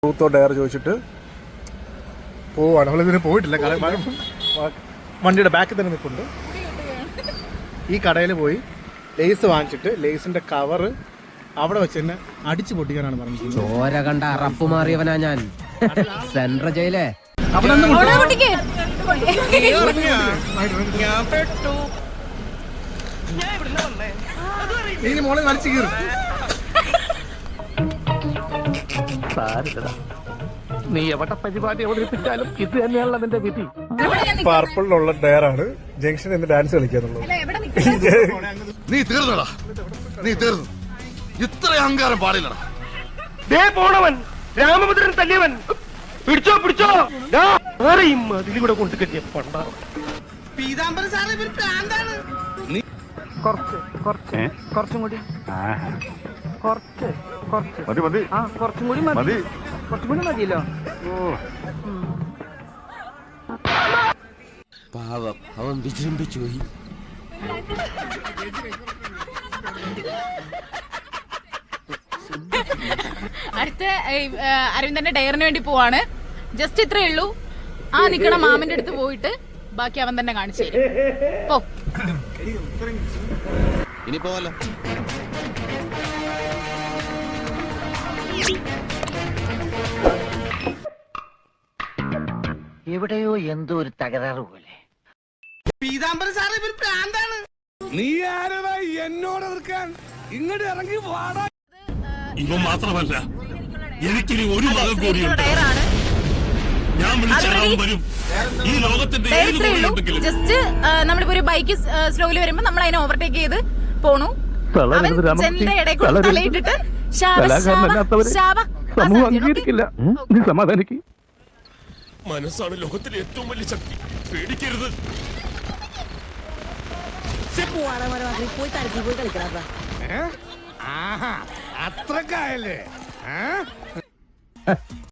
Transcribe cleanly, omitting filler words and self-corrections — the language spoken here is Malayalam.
ട്രൂത്തോ ഡയർ ചോദിച്ചിട്ട് പോവാണ്. നമ്മളിതിന് പോയിട്ടില്ല. വണ്ടിയുടെ ബാക്കിൽ തന്നെ നിൽക്കുന്നുണ്ട്. ഈ കടയിൽ പോയി ലേസ് വാങ്ങിച്ചിട്ട് ലേസിന്റെ കവറ് അവിടെ വെച്ച് തന്നെ അടിച്ചു പൊട്ടിക്കാനാണ് പറഞ്ഞത്. ചോര കണ്ട അറപ്പ് മാറിയവനാ ഞാൻ. സെൻട്രൽ ജയിലേ ഇനി മോളെ വലിച്ചു കീറും. നീ എവിടെ പരിപാടി അവതരിപ്പിച്ചാലും ഇത് തന്നെയാണല്ലോ അതിന്റെ വിധി. പർപ്പിളിലുള്ള ഡയറാണ് ജംഗ്ഷനിൽ നിന്ന് ഡാൻസ് കളിക്കാന്നുള്ളത്. നീ തീർന്നടാ, നീ തീർന്നു. ഇത്ര അഹങ്കാരം പാടില്ലടാ. ദേ പോണവൻ രാമഭദ്രൻ തല്ലിയവൻ. പിടിച്ചോ പിടിച്ചോ അതിലൂടെ കൊണ്ടു കെട്ടിയ പണ്ടാണ്. കുറച്ചും കൂടി കുറച്ചും കൂടി മതി. കുറച്ചും കൂടി മതിയല്ലോ. പാവം അവൻ വിജൃംഭിച്ചു പോയി. അടുത്ത അരവിന്ദന്റെ ഡയറിന് വേണ്ടി പോവാണ്. ജസ്റ്റ് ഇത്രേ ഉള്ളൂ. ആ നിക്കണ മാമന്റെ അടുത്ത് പോയിട്ട് ബാക്കി അവൻ തന്നെ കാണിച്ചു തരും. പോ. ഇനി പോവല്ലോ. എവിടെയോ എന്തോ ഒരു തകരാറ് പോലെ. നീ ആരടാ എന്നോട് എതിർക്കാൻ? ഇങ്ങോട്ട് ഇറങ്ങി വാടാ. ഇവ മാത്രമല്ല, എനിക്കിനി ഒരു മകൻ കൂടിയുണ്ട്. ഞാൻ വിളിച്ചാൽ വരും. ഈ ലോകത്തിന്റെ ഏത് കോണിലുണ്ടെങ്കിലും ജസ്റ്റ് നമ്മളിപ്പോ ഒരു ബൈക്ക് സ്ലോയില് വരുമ്പോ നമ്മൾ അതിനെ ഓവർടേക്ക് ചെയ്ത് പോണു. അവൻ ജനലിന്റെ ഇടയിൽ കൂടി തലയിട്ടിട്ട് സമൂഹം അംഗീകരിക്കില്ല. നീ സമാധാനിക്ക്. മനസ്സാണ് ലോകത്തിലെ ഏറ്റവും വലിയ ശക്തി. പേടിക്കരുത്. പോയി തരത്തിൽ പോയി കളിക്കണം. അത്രക്കായല്ലേ?